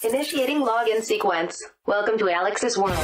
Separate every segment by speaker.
Speaker 1: Initiating login sequence. Welcome to Alyx's world.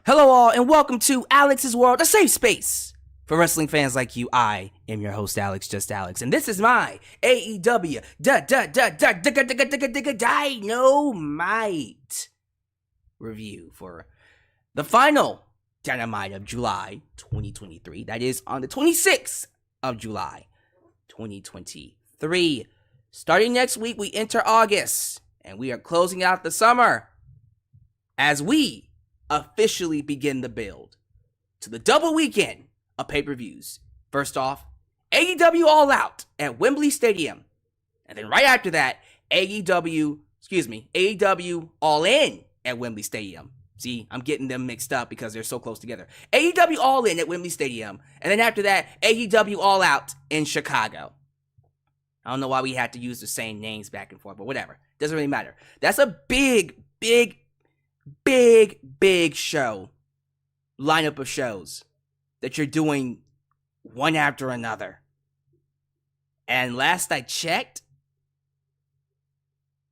Speaker 2: Hello all, and welcome to Alyx's World, a safe space for wrestling fans like you. I am your host, Alyx, just Alyx, and this is my AEW Dynamite review for the final Dynamite of July 2023. That is on the 26th of July 2023. Starting next week, we enter August, and we are closing out the summer as we officially begin the build to the double weekend of pay-per-views. First off, AEW All Out at Wembley Stadium. And then right after that, AEW All In at Wembley Stadium. See, I'm getting them mixed up because they're so close together. AEW All In at Wembley Stadium. And then after that, AEW All Out in Chicago. I don't know why we had to use the same names back and forth, but whatever. Doesn't really matter. That's a big show, lineup of shows that you're doing one after another. And last I checked,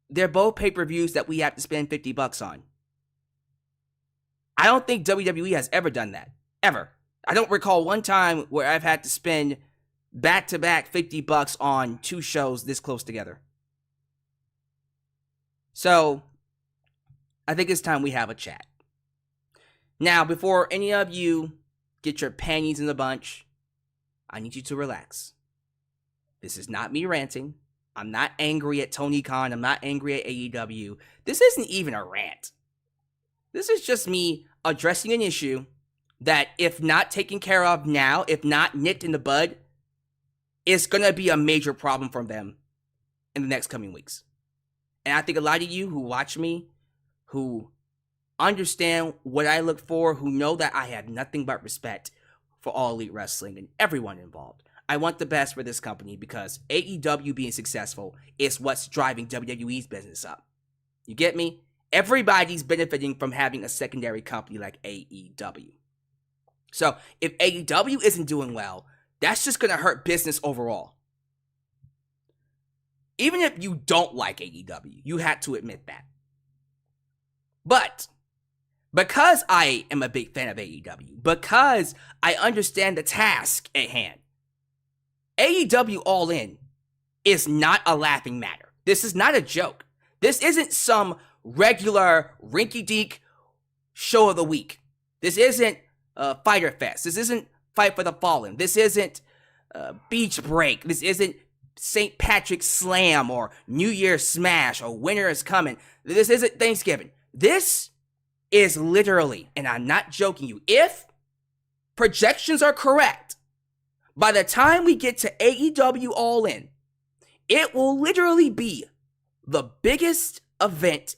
Speaker 2: they're both pay-per-views that we have to spend $50 on. I don't think WWE has ever done that. Ever. I don't recall one time where I've had to spend back-to-back $50 on two shows this close together. So I think it's time we have a chat. Now, before any of you get your panties in a bunch, I need you to relax. This is not me ranting. I'm not angry at Tony Khan. I'm not angry at AEW. This isn't even a rant. This is just me addressing an issue that, if not taken care of now, if not nipped in the bud, is going to be a major problem for them in the next coming weeks. And I think a lot of you who watch me, who understand what I look for, who know that I have nothing but respect for All Elite Wrestling and everyone involved. I want the best for this company because AEW being successful is what's driving WWE's business up. You get me? Everybody's benefiting from having a secondary company like AEW. So if AEW isn't doing well, that's just going to hurt business overall. Even if you don't like AEW, you have to admit that. But because I am a big fan of AEW, because I understand the task at hand, AEW All In is not a laughing matter. This is not a joke. This isn't some regular rinky-dink show of the week. This isn't Fyter Fest. This isn't Fight for the Fallen. This isn't Beach Break. This isn't St. Patrick's Slam or New Year's Smash or Winter is Coming. This isn't Thanksgiving. This is literally, and I'm not joking you, if projections are correct, by the time we get to AEW All In, it will literally be the biggest event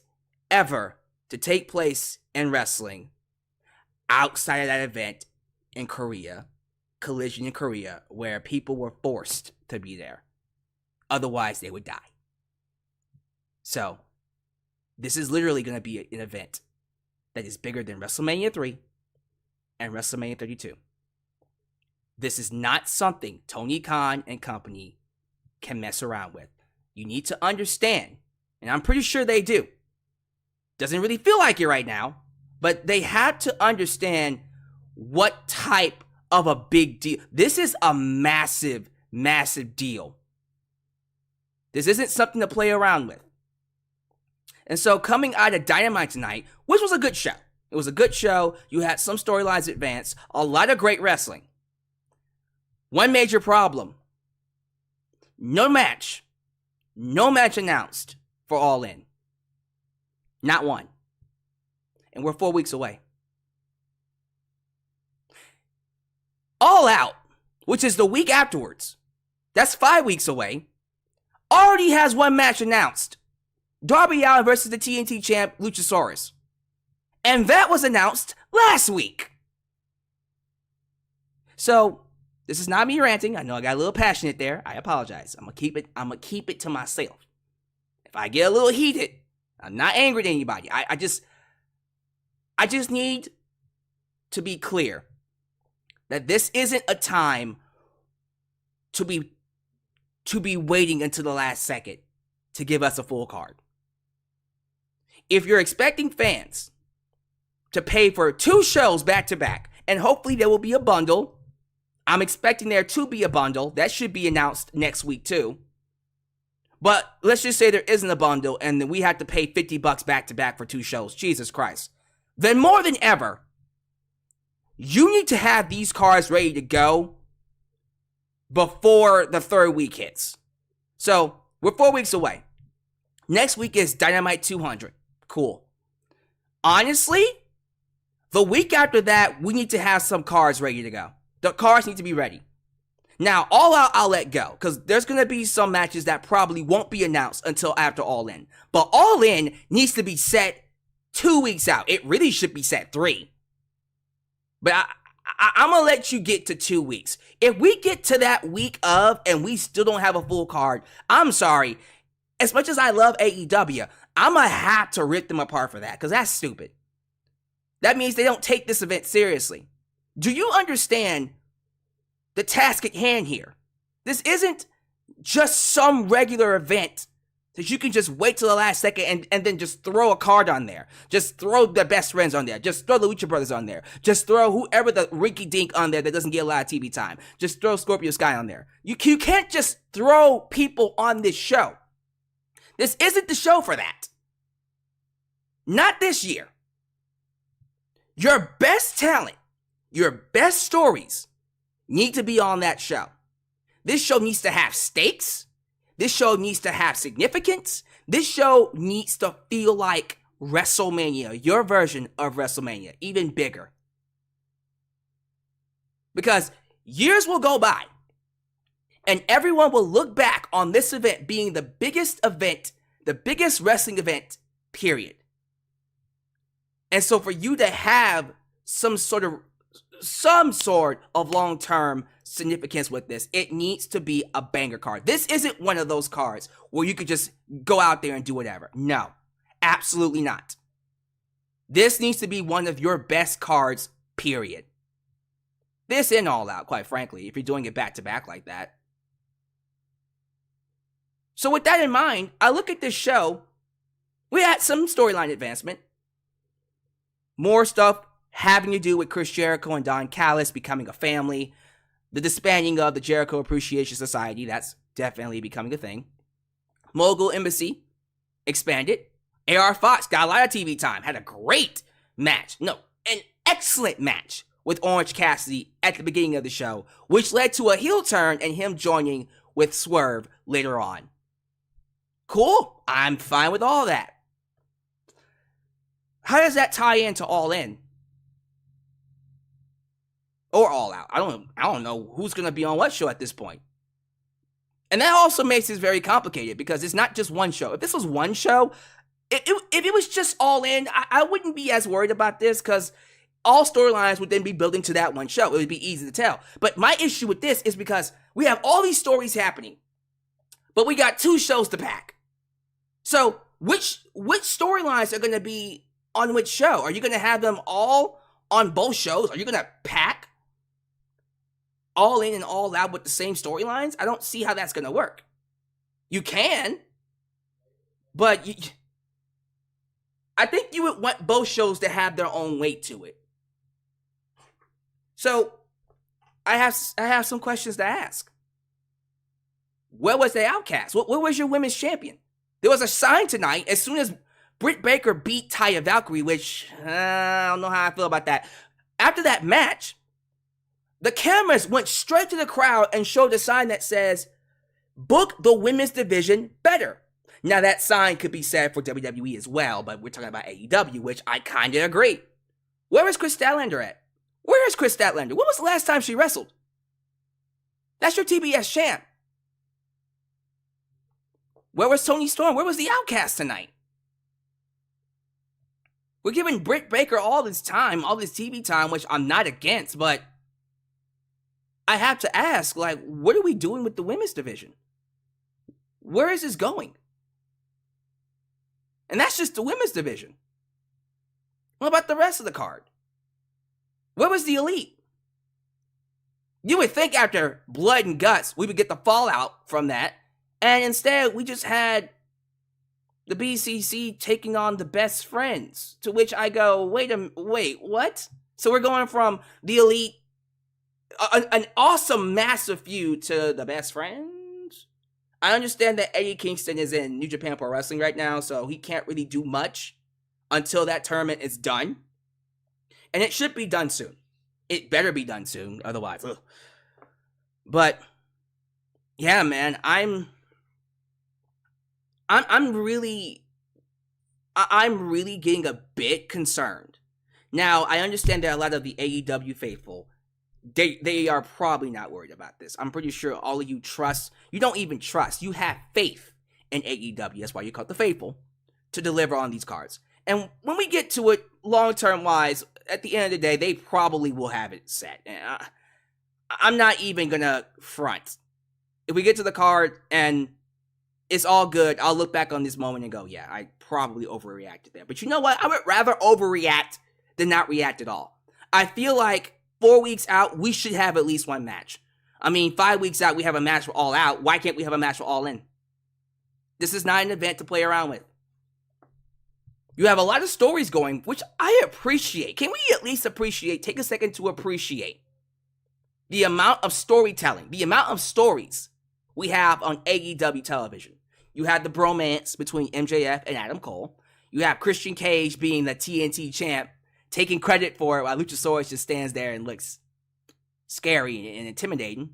Speaker 2: ever to take place in wrestling outside of that event in Korea, Collision in Korea, where people were forced to be there. Otherwise, they would die. So, this is literally going to be an event that is bigger than WrestleMania 3 and WrestleMania 32. This is not something Tony Khan and company can mess around with. You need to understand, and I'm pretty sure they do. Doesn't really feel like it right now, but they have to understand what type of a big deal. This is a massive, massive deal. This isn't something to play around with. And so coming out of Dynamite tonight, which was a good show. It was a good show. You had some storylines advance, a lot of great wrestling. One major problem. No match announced for All In. Not one. And we're 4 weeks away. All Out, which is the week afterwards, that's 5 weeks away, already has one match announced. Darby Allin versus the TNT champ, Luchasaurus. And that was announced last week. So, this is not me ranting. I know I got a little passionate there. I apologize. I'm gonna keep it to myself. If I get a little heated, I'm not angry at anybody. I just need to be clear that this isn't a time to be waiting until the last second to give us a full card. If you're expecting fans to pay for 2 shows back to back, and hopefully there will be a bundle, I'm expecting there to be a bundle. That should be announced next week too. But let's just say there isn't a bundle and then we have to pay $50 back to back for 2 shows. Jesus Christ. Then more than ever, you need to have these cards ready to go before the 3rd week hits. So, we're 4 weeks away. Next week is Dynamite 200. Cool. Honestly, the week after that, we need to have some cards ready to go. The cards need to be ready. Now, All Out, I'll let go, because there's going to be some matches that probably won't be announced until after All In. But All In needs to be set 2 weeks out. It really should be set 3. But I'm going to let you get to 2 weeks. If we get to that week of and we still don't have a full card, I'm sorry. As much as I love AEW, I'm going to have to rip them apart for that, because that's stupid. That means they don't take this event seriously. Do you understand the task at hand here? This isn't just some regular event that you can just wait till the last second and then just throw a card on there. Just throw the Best Friends on there. Just throw the Lucha Brothers on there. Just throw whoever the rinky dink on there that doesn't get a lot of TV time. Just throw Scorpio Sky on there. You can't just throw people on this show. This isn't the show for that. Not this year. Your best talent, your best stories need to be on that show. This show needs to have stakes. This show needs to have significance. This show needs to feel like WrestleMania, your version of WrestleMania, even bigger. Because years will go by, and everyone will look back on this event being the biggest event, the biggest wrestling event, period. And so for you to have some sort of long-term significance with this, it needs to be a banger card. This isn't one of those cards where you could just go out there and do whatever. No, absolutely not. This needs to be one of your best cards, period. This and All Out, quite frankly, if you're doing it back-to-back like that. So with that in mind, I look at this show. We had some storyline advancement. More stuff having to do with Chris Jericho and Don Callis becoming a family. The disbanding of the Jericho Appreciation Society, that's definitely becoming a thing. Mogul Embassy expanded. AR Fox got a lot of TV time. Had a great match. No, an excellent match with Orange Cassidy at the beginning of the show, which led to a heel turn and him joining with Swerve later on. Cool. I'm fine with all that. How does that tie into All In? Or All Out? I don't know who's going to be on what show at this point. And that also makes this very complicated because it's not just one show. If this was one show, if it was just All In, I wouldn't be as worried about this because all storylines would then be building to that one show. It would be easy to tell. But my issue with this is because we have all these stories happening, but we got 2 shows to pack. So which storylines are going to be on which show? Are you going to have them all on both shows? Are you going to pack All In and All Out with the same storylines? I don't see how that's going to work. You can, but I think you would want both shows to have their own weight to it. So I have some questions to ask. Where was the Outcast? Where was your women's champion? There was a sign tonight as soon as Britt Baker beat Taya Valkyrie, which I don't know how I feel about that. After that match, the cameras went straight to the crowd and showed a sign that says, "Book the women's division better." Now that sign could be said for WWE as well, but we're talking about AEW, which I kind of agree. Where is Kris Statlander at? Where is Kris Statlander? When was the last time she wrestled? That's your TBS champ. Where was Toni Storm? Where was the Outcast tonight? We're giving Britt Baker all this time, all this TV time, which I'm not against, but I have to ask, like, what are we doing with the women's division? Where is this going? And that's just the women's division. What about the rest of the card? Where was the Elite? You would think after Blood and Guts, we would get the fallout from that. And instead, we just had the BCC taking on the Best Friends. To which I go, wait, what? So we're going from the Elite, an awesome, massive feud, to the Best Friends? I understand that Eddie Kingston is in New Japan Pro Wrestling right now, so he can't really do much until that tournament is done. And it should be done soon. It better be done soon, otherwise. Ugh. But yeah, man, I'm really getting a bit concerned. Now, I understand that a lot of the AEW faithful, they are probably not worried about this. I'm pretty sure all of you don't even trust. You have faith in AEW. That's why you call it the faithful, to deliver on these cards. And when we get to it, long-term wise, at the end of the day, they probably will have it set. I'm not even gonna front. If we get to the card and it's all good, I'll look back on this moment and go, yeah, I probably overreacted there. But you know what? I would rather overreact than not react at all. I feel like 4 weeks out, we should have at least one match. I mean, 5 weeks out, we have a match for All Out. Why can't we have a match for All In? This is not an event to play around with. You have a lot of stories going, which I appreciate. Can we at least take a second to appreciate the amount of storytelling, the amount of stories we have on AEW television? You have the bromance between MJF and Adam Cole. You have Christian Cage being the TNT champ, taking credit for it while Luchasaurus just stands there and looks scary and intimidating.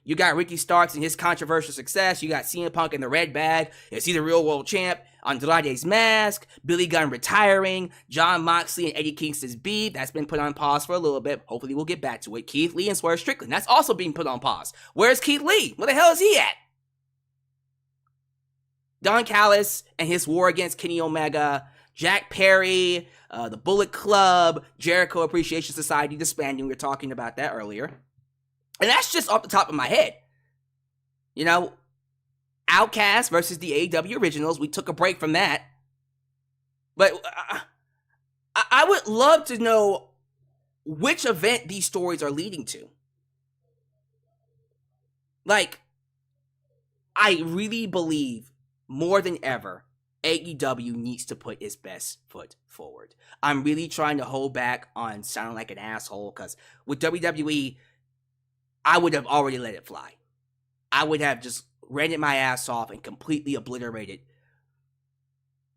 Speaker 2: You got Ricky Starks and his controversial success. You got CM Punk in the red bag. Is he the real world champ? Andrade's mask. Billy Gunn retiring. John Moxley and Eddie Kingston's beef. That's been put on pause for a little bit. Hopefully we'll get back to it. Keith Lee and Swerve Strickland. That's also being put on pause. Where's Keith Lee? Where the hell is he at? Don Callis and his war against Kenny Omega. Jack Perry. The Bullet Club. Jericho Appreciation Society disbanding. We were talking about that earlier. And that's just off the top of my head. You know, Outcast versus the AEW Originals. We took a break from that. But I would love to know which event these stories are leading to. Like, I really believe more than ever, AEW needs to put its best foot forward. I'm really trying to hold back on sounding like an asshole, because with WWE, I would have already let it fly. I would have just ran it my ass off and completely obliterated,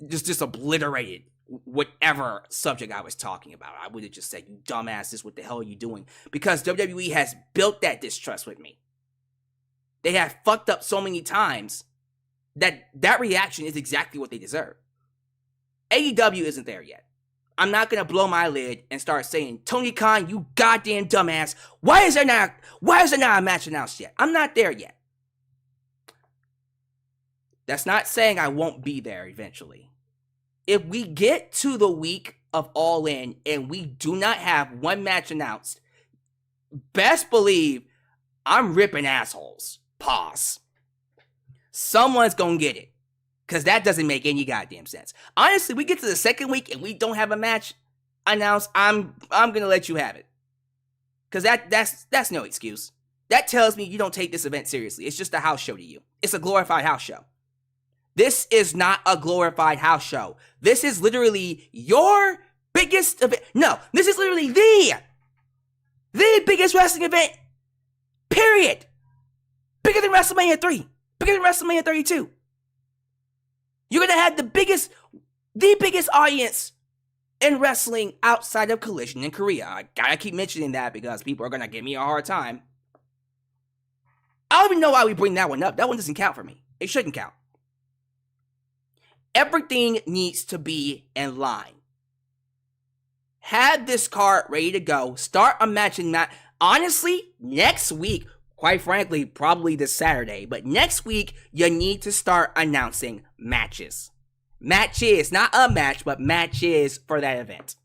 Speaker 2: just obliterated whatever subject I was talking about. I would have just said, you dumbasses, what the hell are you doing? Because WWE has built that distrust with me. They have fucked up so many times that reaction is exactly what they deserve. AEW isn't there yet. I'm not going to blow my lid and start saying, Tony Khan, you goddamn dumbass, why is there not a match announced yet? I'm not there yet. That's not saying I won't be there eventually. If we get to the week of All In and we do not have one match announced, best believe I'm ripping assholes. Pause. Someone's going to get it. Because that doesn't make any goddamn sense. Honestly, we get to the second week and we don't have a match announced, I'm going to let you have it. Because that's no excuse. That tells me you don't take this event seriously. It's just a house show to you. It's a glorified house show. This is not a glorified house show. This is literally your biggest event. No, this is literally the biggest wrestling event. Period. Bigger than WrestleMania 3. Bigger than WrestleMania 32. You're going to have the biggest audience in wrestling outside of Collision in Korea. I gotta keep mentioning that because people are going to give me a hard time. I don't even know why we bring that one up. That one doesn't count for me. It shouldn't count. Everything needs to be in line. Have this card ready to go. Start a match in that. Honestly, next week, quite frankly, probably this Saturday, but next week, you need to start announcing matches. Matches, not a match, but matches for that event.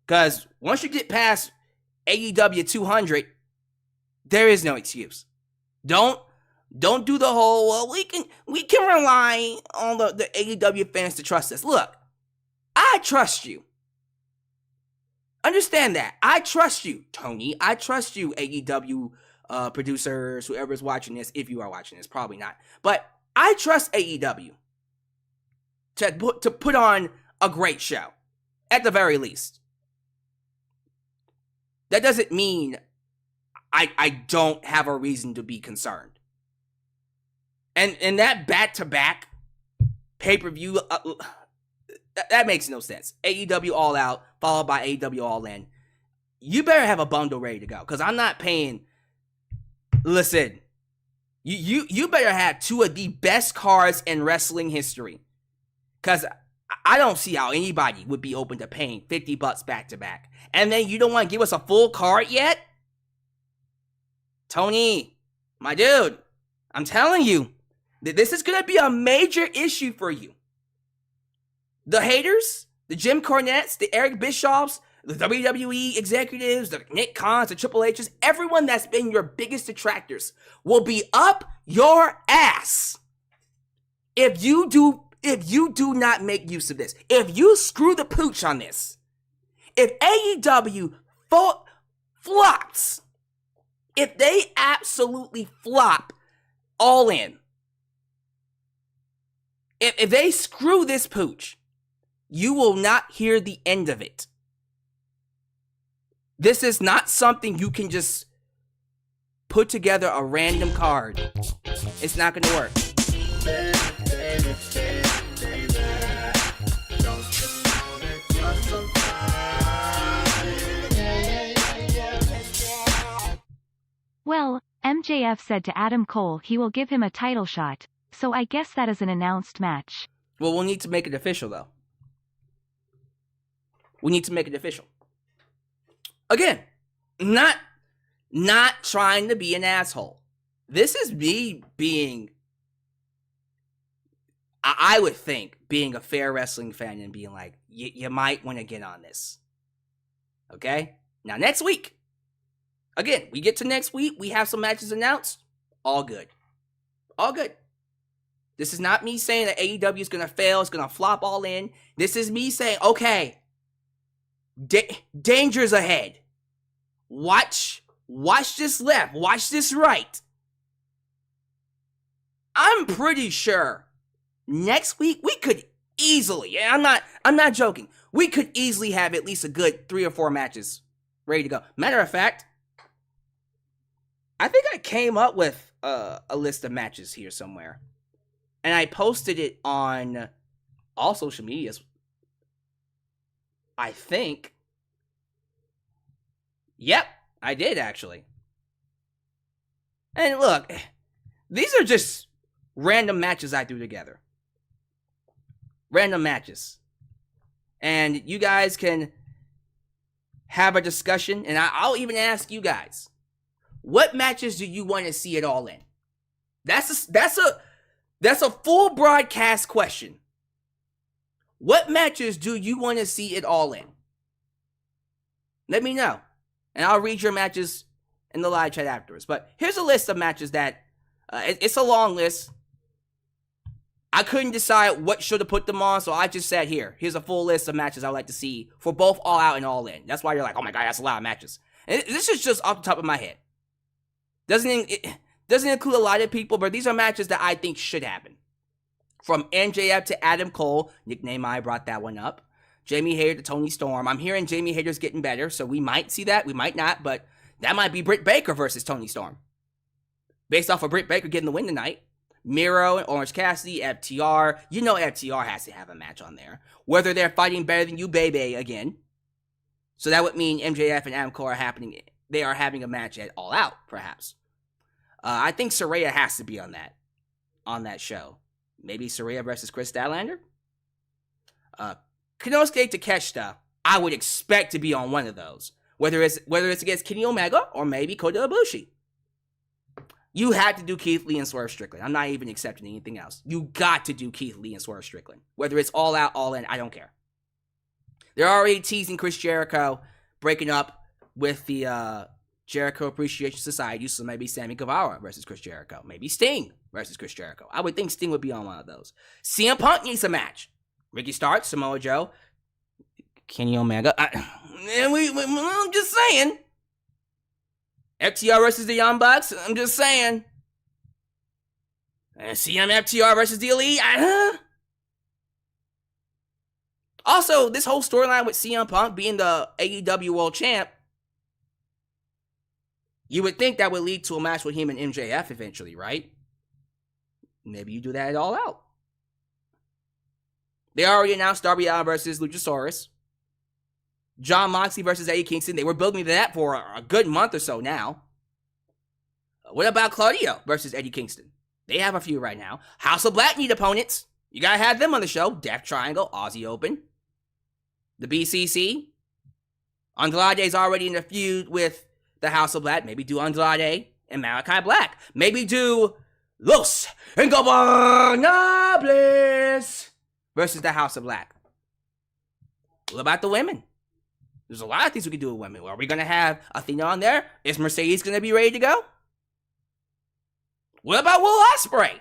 Speaker 2: Because once you get past AEW 200, there is no excuse. Don't do the whole, well, we can rely on the AEW fans to trust us. Look, I trust you. Understand that. I trust you, Tony. I trust you, AEW producers, whoever's watching this, if you are watching this, probably not. But I trust AEW to put on a great show, at the very least. That doesn't mean I don't have a reason to be concerned. And that back-to-back pay-per-view, that makes no sense. AEW All Out, followed by AEW All In. You better have a bundle ready to go, because I'm not paying... Listen, you better have two of the best cards in wrestling history, because I don't see how anybody would be open to paying $50 back-to-back. And then you don't want to give us a full card yet? Tony, my dude, I'm telling you, this is going to be a major issue for you. The haters, the Jim Cornettes, the Eric Bischoffs, the WWE executives, the Nick Khans, the Triple H's, everyone that's been your biggest detractors will be up your ass if you do not make use of this. If you screw the pooch on this. If AEW flops, if they absolutely flop All In, if they screw this pooch, you will not hear the end of it. This is not something you can just put together a random card. It's not going to work.
Speaker 3: Well, MJF said to Adam Cole he will give him a title shot, so I guess that is an announced match.
Speaker 2: Well, we'll need to make it official, though. We need to make it official. Again, not trying to be an asshole. This is me being, I would think, being a fair wrestling fan and being like, you might want to get on this. Okay? Now, next week. Again, we get to next week. We have some matches announced. All good. All good. This is not me saying that AEW is going to fail. It's going to flop All In. This is me saying, okay, danger's ahead. Watch this left. Watch this right. I'm pretty sure next week we could easily, and I'm not joking, we could easily have at least a good 3 or 4 matches ready to go. Matter of fact, I think I came up with a list of matches here somewhere. And I posted it on all social medias. I think. Yep, I did actually. And look, these are just random matches I threw together. Random matches. And you guys can have a discussion, and I'll even ask you guys, what matches do you want to see it All In? That's a full broadcast question. What matches do you want to see it All In? Let me know. And I'll read your matches in the live chat afterwards. But here's a list of matches that, it's a long list. I couldn't decide what should have put them on, so I just said here's a full list of matches I'd like to see for both All Out and All In. That's why you're like, oh my god, that's a lot of matches. And this is just off the top of my head. Doesn't include a lot of people, but these are matches that I think should happen. From MJF to Adam Cole, nickname I brought that one up. Jamie Hayter to Tony Storm. I'm hearing Jamie Hayter's getting better, so we might see that, we might not, but that might be Britt Baker versus Tony Storm. Based off of Britt Baker getting the win tonight. Miro and Orange Cassidy, FTR. You know FTR has to have a match on there. Whether they're fighting better than you, baby, again. So that would mean MJF and Adam Cole are having a match at All Out, perhaps. I think Saraya has to be on that show. Maybe Saraya versus Chris Statlander? Konosuke Takeshita, I would expect to be on one of those. Whether it's against Kenny Omega or maybe Kota Ibushi. You had to do Keith Lee and Swerve Strickland. I'm not even accepting anything else. You got to do Keith Lee and Swerve Strickland. Whether it's all out, all in, I don't care. They're already teasing Chris Jericho breaking up with the Jericho Appreciation Society, so maybe Sammy Guevara versus Chris Jericho. Maybe Sting versus Chris Jericho. I would think Sting would be on one of those. CM Punk needs a match. Ricky Starks, Samoa Joe, Kenny Omega. I'm just saying. FTR versus the Young Bucks. I'm just saying. CM FTR versus the Elite. Also, this whole storyline with CM Punk being the AEW World Champ, you would think that would lead to a match with him and MJF eventually, right? Maybe you do that all out. They already announced Darby Allin versus Luchasaurus. John Moxley versus Eddie Kingston. They were building to that for a good month or so now. What about Claudio versus Eddie Kingston? They have a few right now. House of Black need opponents. You gotta have them on the show. Death Triangle, Aussie Open. The BCC. Andrade's already in a feud with the House of Black. Maybe do Andrade and Malachi Black. Maybe do Los Ingobernables versus the House of Black. What about the women? There's a lot of things we can do with women. Are we going to have Athena on there? Is Mercedes going to be ready to go? What about Will Ospreay?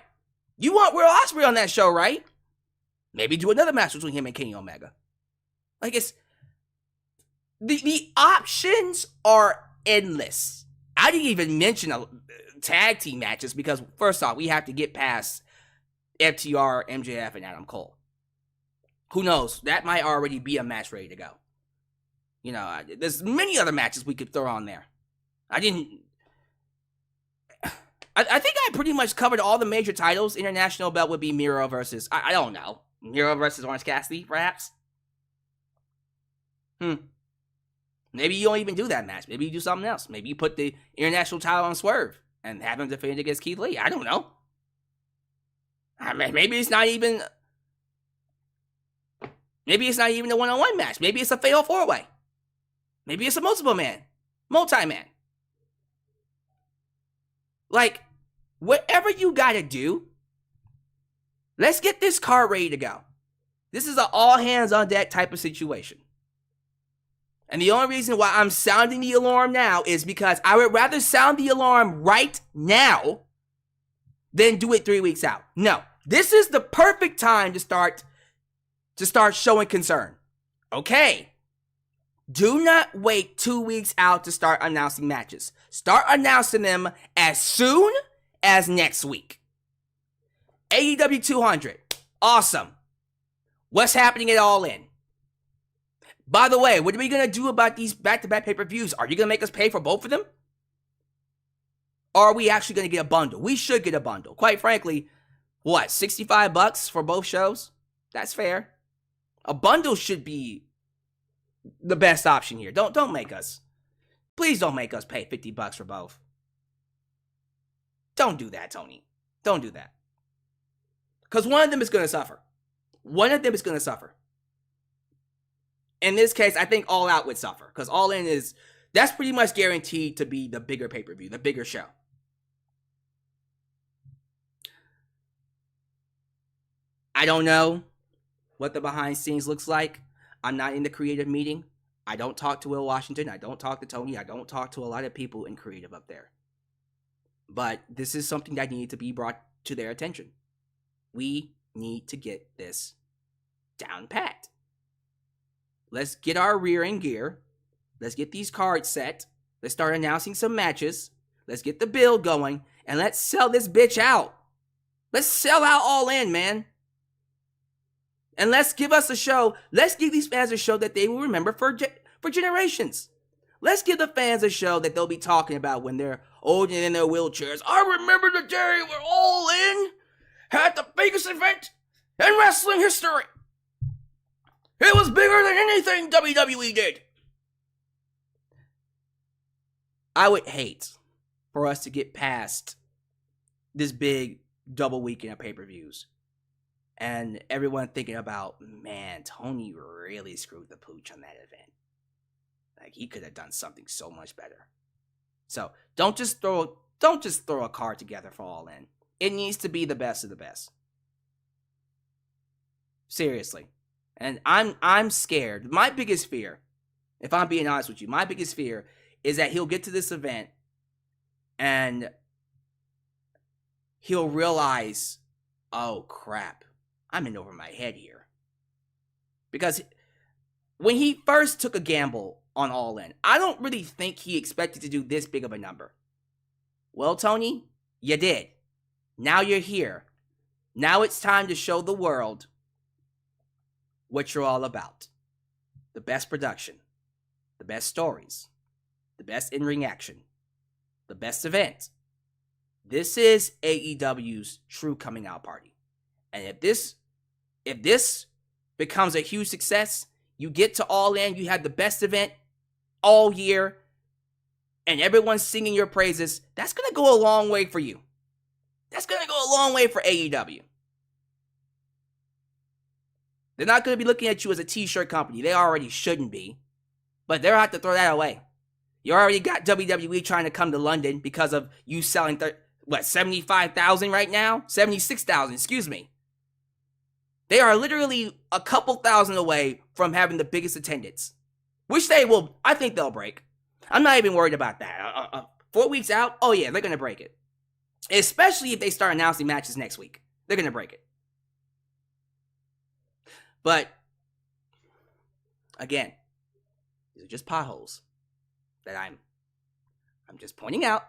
Speaker 2: You want Will Ospreay on that show, right? Maybe do another match between him and Kenny Omega. Like, it's... The options are endless. I didn't even mention tag team matches because, first off, we have to get past FTR, MJF, and Adam Cole. Who knows? That might already be a match ready to go. You know, there's many other matches we could throw on there. I think I pretty much covered all the major titles. International belt would be Miro versus, I don't know. Miro versus Orange Cassidy, perhaps? Maybe you don't even do that match. Maybe you do something else. Maybe you put the international title on Swerve and have him defend against Keith Lee. I don't know. Maybe it's not even... Maybe it's not even a one-on-one match. Maybe it's a fatal four-way. Maybe it's a multi-man. Like, whatever you gotta do, let's get this card ready to go. This is an all-hands-on-deck type of situation. And the only reason why I'm sounding the alarm now is because I would rather sound the alarm right now than do it 3 weeks out. No, this is the perfect time to start showing concern. Okay. Do not wait 2 weeks out to start announcing matches. Start announcing them as soon as next week. AEW 200. Awesome. What's happening at All In? By the way, what are we going to do about these back-to-back pay-per-views? Are you going to make us pay for both of them? Or are we actually going to get a bundle? We should get a bundle. Quite frankly, what, $65 for both shows? That's fair. A bundle should be the best option here. Don't make us. Please don't make us pay $50 for both. Don't do that, Tony. Don't do that. Because one of them is going to suffer. One of them is going to suffer. In this case, I think All Out would suffer. Because All In is... That's pretty much guaranteed to be the bigger pay-per-view. The bigger show. I don't know what the behind scenes looks like. I'm not in the creative meeting. I don't talk to Will Washington. I don't talk to Tony. I don't talk to a lot of people in creative up there. But this is something that needed to be brought to their attention. We need to get this down pat. Let's get our rear in gear. Let's get these cards set. Let's start announcing some matches. Let's get the build going. And let's sell this bitch out. Let's sell out All In, man. And let's give us a show. Let's give these fans a show that they will remember for generations. Let's give the fans a show that they'll be talking about when they're old and in their wheelchairs. I remember the day we're All In had the biggest event in wrestling history. It was bigger than anything WWE did. I would hate for us to get past this big double weekend of pay-per-views and everyone thinking about, man, Tony really screwed the pooch on that event. Like, he could have done something so much better. So don't just throw don't just throw a card together for All In. It needs to be the best of the best. Seriously. And I'm scared. My biggest fear, if I'm being honest with you, my biggest fear is that he'll get to this event and he'll realize, oh crap, I'm in over my head here. Because when he first took a gamble on All In, I don't really think he expected to do this big of a number. Well, Tony, you did. Now you're here. Now it's time to show the world what you're all about. The best production, the best stories, the best in-ring action, the best event. This is AEW's true coming out party. And if this becomes a huge success, you get to All In, you have the best event all year, and everyone's singing your praises, that's going to go a long way for you. That's going to go a long way for AEW. They're not going to be looking at you as a t-shirt company. They already shouldn't be. But they'll have to throw that away. You already got WWE trying to come to London because of you selling, 75,000 right now? 76,000, excuse me. They are literally a couple thousand away from having the biggest attendance. Which they will, I think they'll break. I'm not even worried about that. 4 weeks out, oh yeah, they're going to break it. Especially if they start announcing matches next week. They're going to break it. But, again, these are just potholes that I'm just pointing out.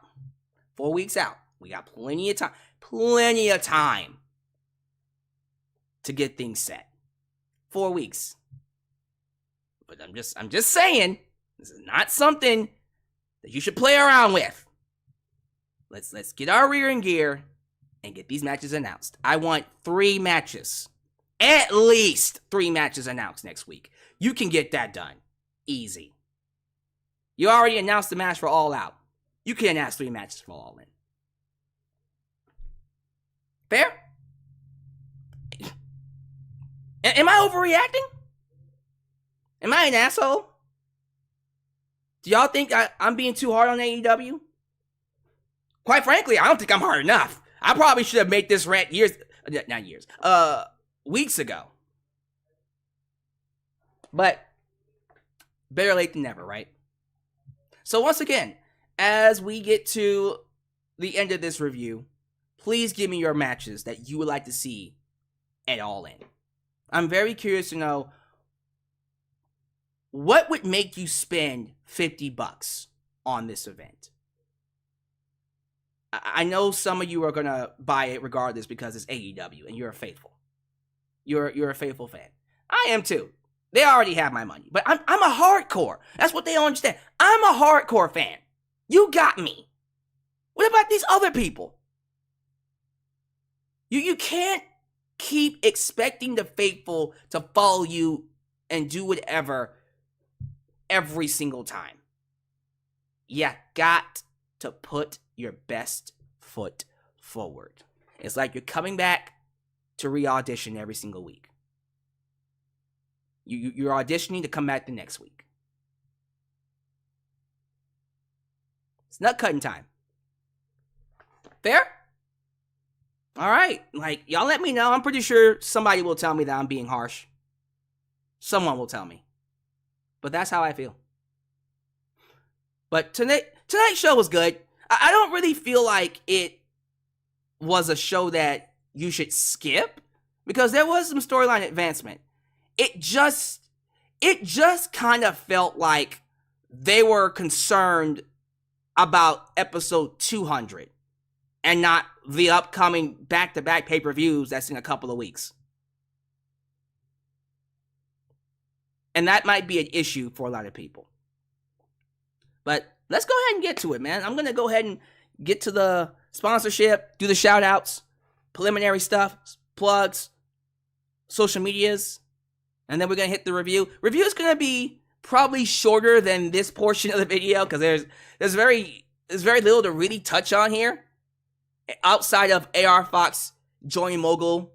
Speaker 2: 4 weeks out. We got plenty of time to get things set. 4 weeks. But I'm just saying, this is not something that you should play around with. Let's get our rear in gear and get these matches announced. I want 3 matches. At least 3 matches announced next week. You can get that done. Easy. You already announced the match for All Out. You can announce 3 matches for All In. Fair? Am I overreacting? Am I an asshole? Do y'all think I'm being too hard on AEW? Quite frankly, I don't think I'm hard enough. I probably should have made this rant weeks ago. But better late than never, right? So once again, as we get to the end of this review, please give me your matches that you would like to see at All In. I'm very curious to know what would make you spend $50 on this event. I know some of you are going to buy it regardless because it's AEW and you're a faithful. You're a faithful fan. I am too. They already have my money. But I'm a hardcore. That's what they don't understand. I'm a hardcore fan. You got me. What about these other people? You can't keep expecting the faithful to follow you and do whatever every single time. You got to put your best foot forward. It's like you're coming back to re-audition every single week. You're auditioning to come back the next week. It's nut cutting time. Fair? Alright, y'all let me know. I'm pretty sure somebody will tell me that I'm being harsh. Someone will tell me. But that's how I feel. But tonight's show was good. I don't really feel like it was a show that you should skip, because there was some storyline advancement. It just kind of felt like they were concerned about episode 200 and not the upcoming back-to-back pay-per-views that's in a couple of weeks. And that might be an issue for a lot of people. But let's go ahead and get to it, man. I'm going to go ahead and get to the sponsorship, do the shout-outs, preliminary stuff, plugs, social medias, and then we're going to hit the review. Review is going to be probably shorter than this portion of the video because there's very little to really touch on here outside of AR Fox joining Mogul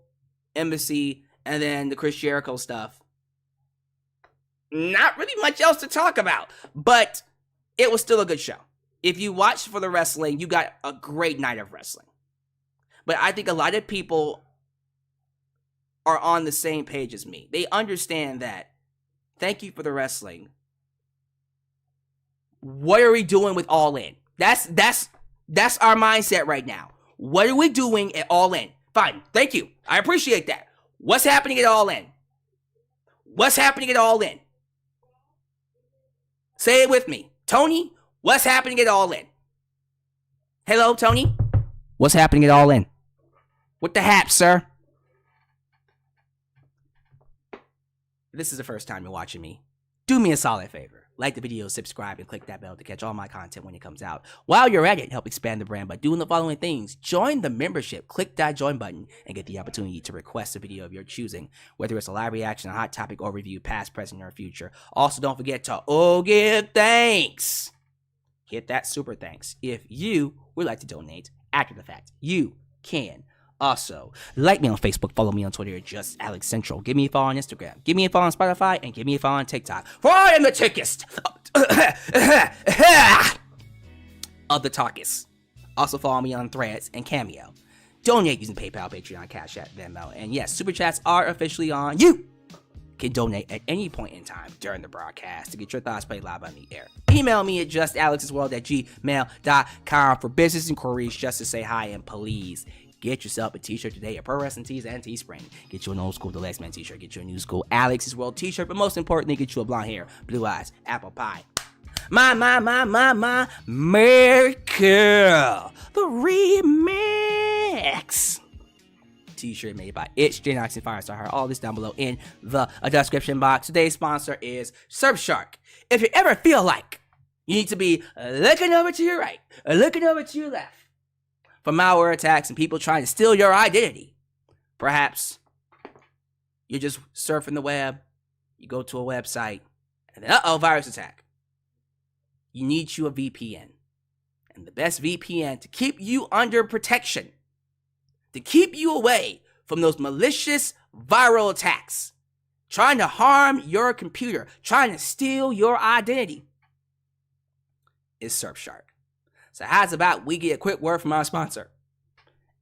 Speaker 2: Embassy and then the Chris Jericho stuff. Not really much else to talk about, but it was still a good show. If you watch for the wrestling, you got a great night of wrestling. But I think a lot of people are on the same page as me. They understand that, thank you for the wrestling. What are we doing with All In? That's our mindset right now. What are we doing at All In? Fine, thank you. I appreciate that. What's happening at All In? What's happening at All In? Say it with me. Tony, what's happening at All In? Hello, Tony? What's happening at All In? What the hap, sir? If this is the first time you're watching me, do me a solid favor. Like the video, subscribe, and click that bell to catch all my content when it comes out. While you're at it, help expand the brand by doing the following things. Join the membership. Click that join button and get the opportunity to request a video of your choosing, whether it's a live reaction, a hot topic, or review, past, present, or future. Also, don't forget to give thanks. Hit that super thanks. If you would like to donate after the fact, you can. Also, like me on Facebook, follow me on Twitter, just Alyx Central. Give me a follow on Instagram, give me a follow on Spotify, and give me a follow on TikTok. For I am the tickest of the talkest. Also follow me on Threads and Cameo. Donate using PayPal, Patreon, Cash App, Venmo, and yes, Super Chats are officially on. You can donate at any point in time during the broadcast to get your thoughts played live on the air. Email me at justalexsworld@gmail.com for business inquiries, just to say hi, and please get yourself a t-shirt today at Pro Wrestling Tees and Teespring. Get you an old school Deluxe Man t-shirt. Get you a new school Alex's World t-shirt. But most importantly, get you a blonde hair, blue eyes, apple pie. My, America. The remix. T-shirt made by Itch, Janox, and Firestar Heart. All this down below in the description box. Today's sponsor is Surfshark. If you ever feel like you need to be looking over to your right, or looking over to your left, for malware attacks and people trying to steal your identity. Perhaps you're just surfing the web, you go to a website, and then virus attack. You need you a VPN. And the best VPN to keep you under protection, to keep you away from those malicious viral attacks, trying to harm your computer, trying to steal your identity, is Surfshark. So how's about we get a quick word from our sponsor,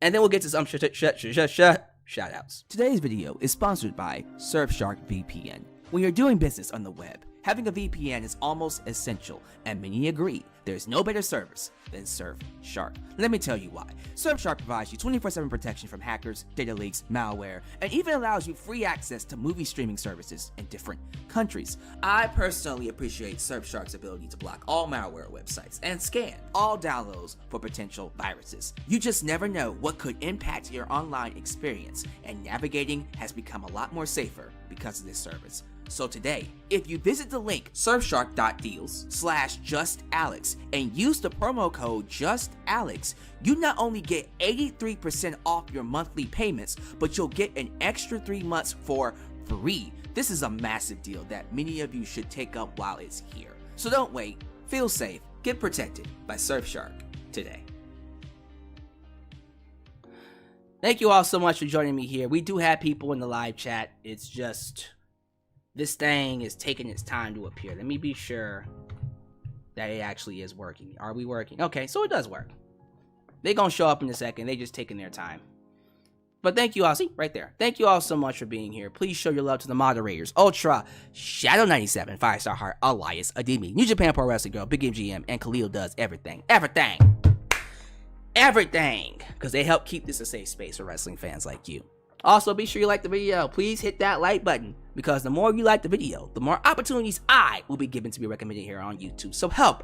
Speaker 2: and then we'll get to some shout-outs. Today's video is sponsored by Surfshark VPN. When you're doing business on the web, having a VPN is almost essential, and many agree there's no better service than Surfshark. Let me tell you why. Surfshark provides you 24/7 protection from hackers, data leaks, malware, and even allows you free access to movie streaming services in different countries. I personally appreciate Surfshark's ability to block all malware websites and scan all downloads for potential viruses. You just never know what could impact your online experience, and navigating has become a lot more safer because of this service. So today, if you visit the link surfshark.deals/justalex and use the promo code JustAlex, you not only get 83% off your monthly payments, but you'll get an extra 3 months for free. This is a massive deal that many of you should take up while it's here. So don't wait, feel safe, get protected by Surfshark today. Thank you all so much for joining me here. We do have people in the live chat. It's just, this thing is taking its time to appear. Let me be sure that it actually is working. Are we working? Okay, so it does work. They're gonna show up in a second. They just taking their time. But thank you all. See, right there. Thank you all so much for being here. Please show your love to the moderators. Ultra, Shadow97, Firestar Heart, Elias, Ademi, New Japan Pro Wrestling Girl, Big MGM, and Khalil does everything. Everything. Because they help keep this a safe space for wrestling fans like you. Also, be sure you like the video. Please hit that like button, because the more you like the video, the more opportunities I will be given to be recommended here on YouTube. So help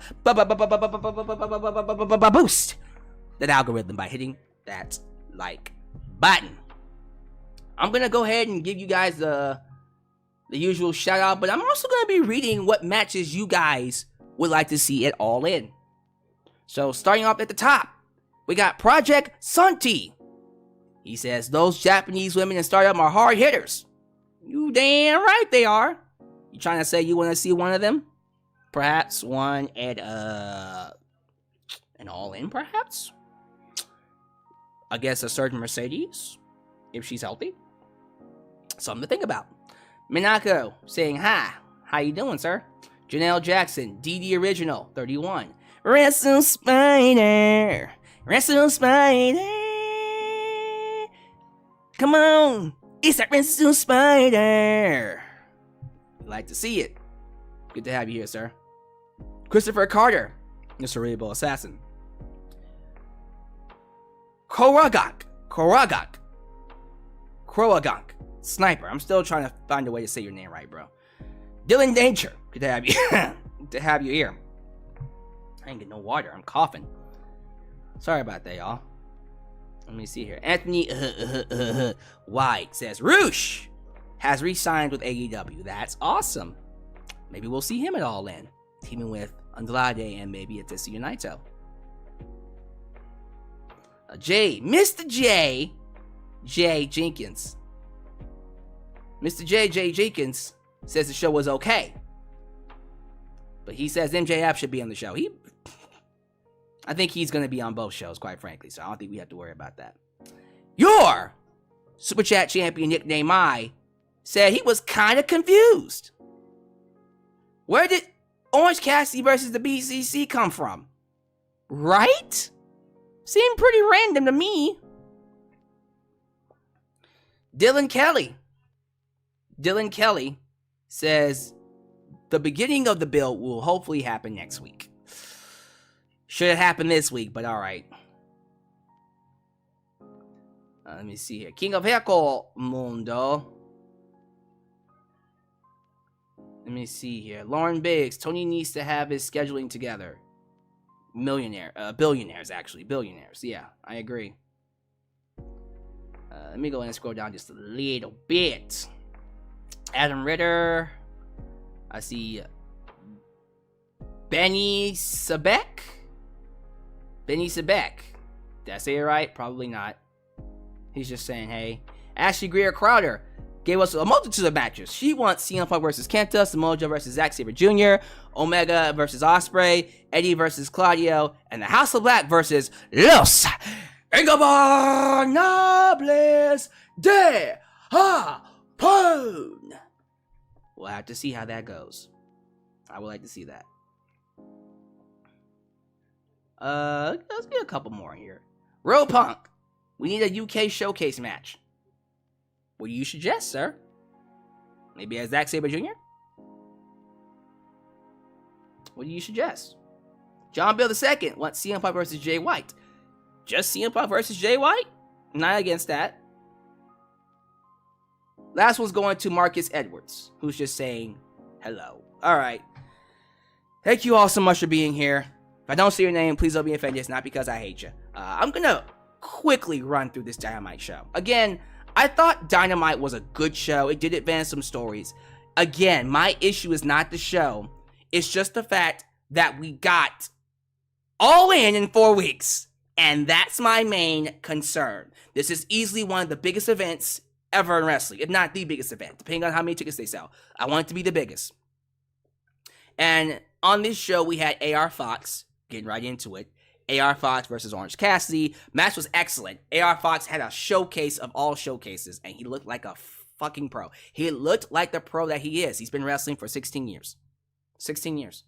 Speaker 2: boost that algorithm by hitting that like button. I'm gonna go ahead and give you guys the usual shout out, but I'm also gonna be reading what matches you guys would like to see at All In. So starting off at the top, we got Project Santi. He says, those Japanese women in Stardom are hard hitters. You damn right they are. You trying to say you want to see one of them? Perhaps one at an All In, perhaps? I guess a certain Mercedes, if she's healthy. Something to think about. Minako saying hi. How you doing, sir? Janelle Jackson, DD Original, 31. Wrestle Spider. Wrestle Spider. Come on. It's a Wrestle Spider. Like to see it. Good to have you here, sir. Christopher Carter, the Cerebral Assassin. Koragak. Sniper. I'm still trying to find a way to say your name right, bro. Dylan Danger. Good to have you. Good to have you here. I ain't get no water. I'm coughing. Sorry about that, y'all. Let me see here. Anthony White says Roosh has re-signed with AEW. That's awesome. Maybe we'll see him at All In, teaming with Andrade and maybe Tetsuya Naito. Mr. J Jenkins. Mr. J Jenkins says the show was okay, but he says MJF should be on the show. I think he's going to be on both shows, quite frankly, so I don't think we have to worry about that. Your Super Chat champion, nickname said he was kind of confused. Where did Orange Cassidy versus the BCC come from? Right? Seemed pretty random to me. Dylan Kelly says the beginning of the build will hopefully happen next week. Should have happened this week, but alright. Let me see here. King of Heckle Mundo. Let me see here. Lauren Biggs. Tony needs to have his scheduling together. Billionaires, actually. Billionaires. Yeah, I agree. Let me go and scroll down just a little bit. Adam Ritter. I see Benny Sebek. Did I say it right? Probably not. He's just saying, hey. Ashley Greer Crowder gave us a multitude of matches. She wants CM Punk versus Kenta, Samoa Joe versus Zack Sabre Jr., Omega versus Ospreay, Eddie versus Claudio, and the House of Black versus Los Ingobernables de Japón. We'll have to see how that goes. I would like to see that. Let's get a couple more here. Road Punk. We need a UK showcase match. What do you suggest, sir? Maybe as Zack Sabre Jr.? What do you suggest? John Bill II wants CM Punk versus Jay White. Just CM Punk versus Jay White? Not against that. Last one's going to Marcus Edwards, who's just saying hello. Alright. Thank you all so much for being here. If I don't see your name, please don't be offended. It's not because I hate you. I'm gonna quickly run through this Dynamite show. Again, I thought Dynamite was a good show. It did advance some stories. Again, my issue is not the show. It's just the fact that we got All In 4 weeks. And that's my main concern. This is easily one of the biggest events ever in wrestling. If not the biggest event, depending on how many tickets they sell. I want it to be the biggest. And on this show, we had AR Fox, getting right into it. AR Fox versus Orange Cassidy. Match was excellent. AR Fox had a showcase of all showcases, and he looked like a fucking pro. He looked like the pro that he is. He's been wrestling for 16 years. 16 years.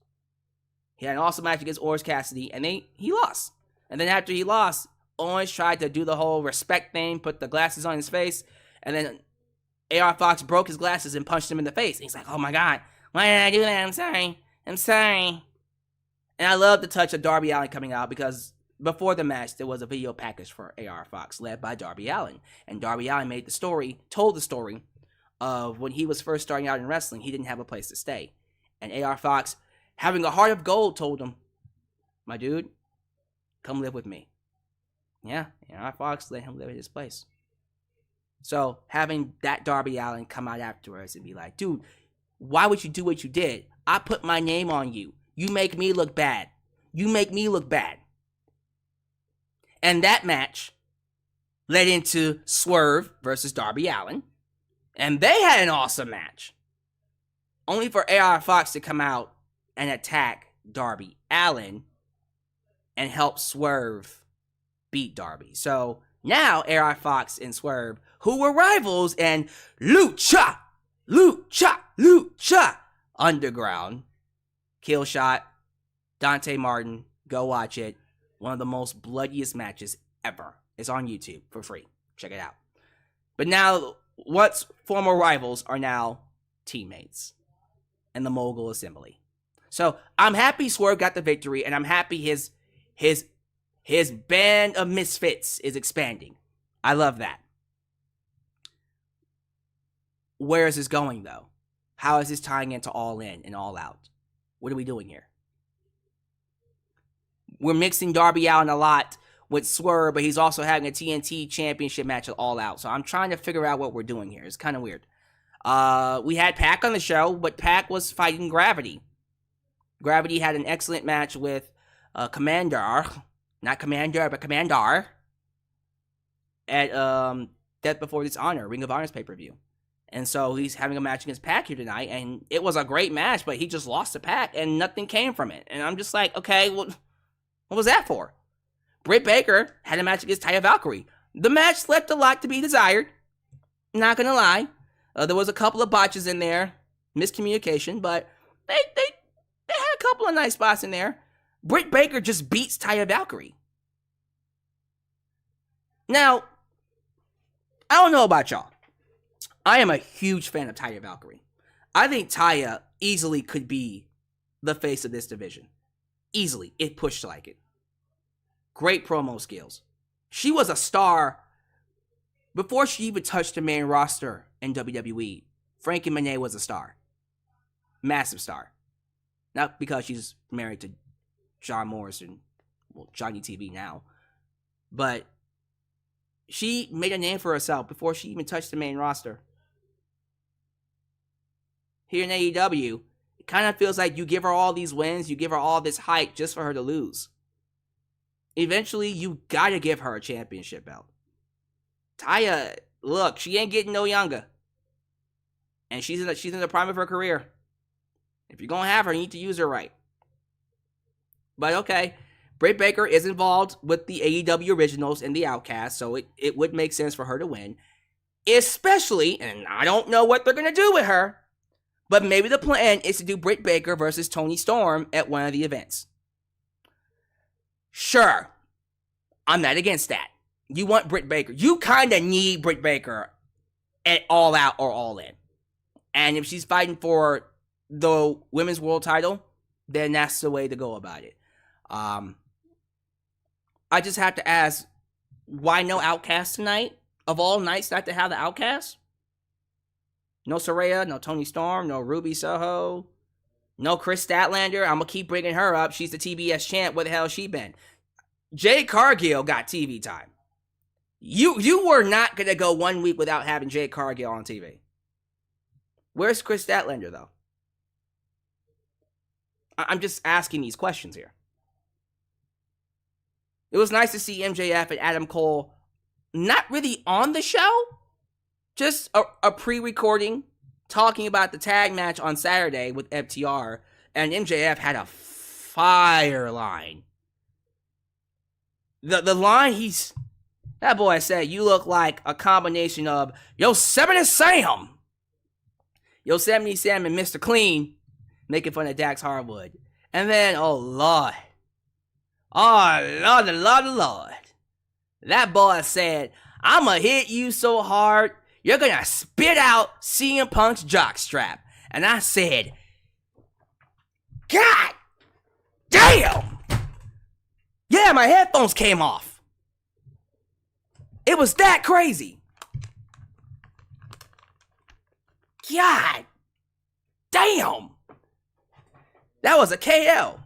Speaker 2: He had an awesome match against Orange Cassidy, and he lost. And then after he lost, Orange tried to do the whole respect thing, put the glasses on his face, and then AR Fox broke his glasses and punched him in the face. And he's like, oh my god, why did I do that? I'm sorry. And I love the touch of Darby Allin coming out because before the match, there was a video package for AR Fox led by Darby Allin. And Darby Allin told the story of when he was first starting out in wrestling, he didn't have a place to stay. And AR Fox, having a heart of gold, told him, my dude, come live with me. Yeah, AR Fox let him live at his place. So having that Darby Allin come out afterwards and be like, dude, why would you do what you did? I put my name on you. You make me look bad. You make me look bad. And that match led into Swerve versus Darby Allin. And they had an awesome match. Only for AR Fox to come out and attack Darby Allin and help Swerve beat Darby. So now AR Fox and Swerve, who were rivals in Lucha Underground, Killshot, Dante Martin, Go watch it. One of the most bloodiest matches ever. It's on YouTube for free. Check it out. But now, once former rivals are now teammates in the Mogul Assembly. So I'm happy Swerve got the victory, and I'm happy his band of misfits is expanding. I love that. Where is this going, though? How is this tying into All In and All Out? What are we doing here? We're mixing Darby Allin a lot with Swerve, but he's also having a TNT Championship match at All Out. So I'm trying to figure out what we're doing here. It's kind of weird. We had Pac on the show, but Pac was fighting Gravity. Gravity had an excellent match with Commander, not Commander, but Commander at Death Before Dishonor, Ring of Honor's pay-per-view. And so he's having a match against Pac here tonight, and it was a great match, but he just lost to Pac, and nothing came from it. And I'm just like, okay, well, what was that for? Britt Baker had a match against Taya Valkyrie. The match left a lot to be desired. Not gonna lie. There was a couple of botches in there, miscommunication, but they had a couple of nice spots in there. Britt Baker just beats Taya Valkyrie. Now, I don't know about y'all. I am a huge fan of Taya Valkyrie. I think Taya easily could be the face of this division. Easily. It pushed like it. Great promo skills. She was a star before she even touched the main roster in WWE. Frankie Monet was a star. Massive star. Not because she's married to John Morrison, well, Johnny TV now, but she made a name for herself before she even touched the main roster. Here in AEW, it kind of feels like you give her all these wins, you give her all this hype just for her to lose. Eventually, you gotta give her a championship belt. Taya, look, she ain't getting no younger. And she's in the prime of her career. If you're gonna have her, you need to use her right. But okay, Britt Baker is involved with the AEW Originals and the Outcasts, so it would make sense for her to win. Especially, and I don't know what they're gonna do with her, but maybe the plan is to do Britt Baker versus Toni Storm at one of the events. Sure, I'm not against that. You want Britt Baker. You kind of need Britt Baker at All Out or All In. And if she's fighting for the Women's World title, then that's the way to go about it. I just have to ask, why no Outcast tonight? Of all nights not to have the Outcast? No Saraya, no Toni Storm, no Ruby Soho, no Chris Statlander. I'm going to keep bringing her up. She's the TBS champ. Where the hell has she been? Jade Cargill got TV time. You were not going to go 1 week without having Jade Cargill on TV. Where's Chris Statlander, though? I'm just asking these questions here. It was nice to see MJF and Adam Cole not really on the show, just a pre-recording talking about the tag match on Saturday with FTR, and MJF had a fire line. The line that boy said, you look like a combination of Yosemite Sam and Mr. Clean making fun of Dax Harwood. And then, oh Lord, that boy said, I'ma hit you so hard, you're gonna spit out CM Punk's jockstrap. And I said, God damn! Yeah, my headphones came off. It was that crazy. God damn! That was a KO.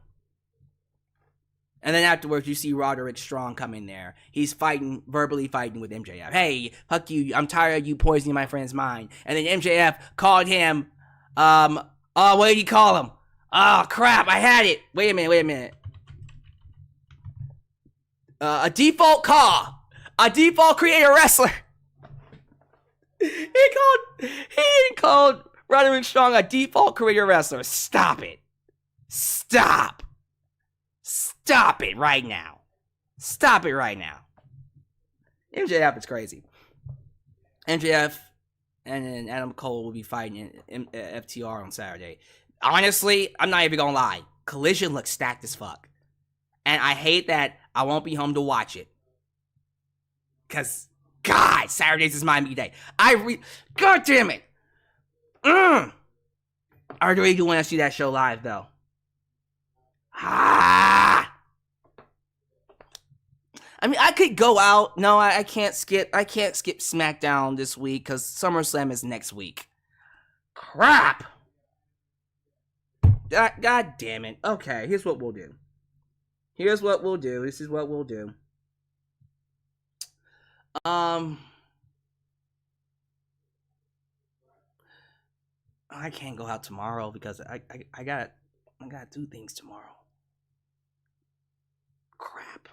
Speaker 2: And then afterwards, you see Roderick Strong come in there. He's verbally fighting with MJF. Hey, fuck you. I'm tired of you poisoning my friend's mind. And then MJF called him, what did he call him? Oh, crap, I had it. Wait a minute. A default call. A default creator wrestler. He called Roderick Strong a default creator wrestler. Stop it. Stop it right now. Stop it right now. MJF is crazy. MJF and then Adam Cole will be fighting in FTR on Saturday. Honestly, I'm not even gonna lie. Collision looks stacked as fuck. And I hate that I won't be home to watch it. Because, God, Saturdays is my me day. God damn it. I really do want to see that show live, though. I mean, I could go out. No, I can't skip. I can't skip SmackDown this week because SummerSlam is next week. Crap. God damn it. Okay, here's what we'll do. This is what we'll do. I can't go out tomorrow because I gotta do things tomorrow. Crap.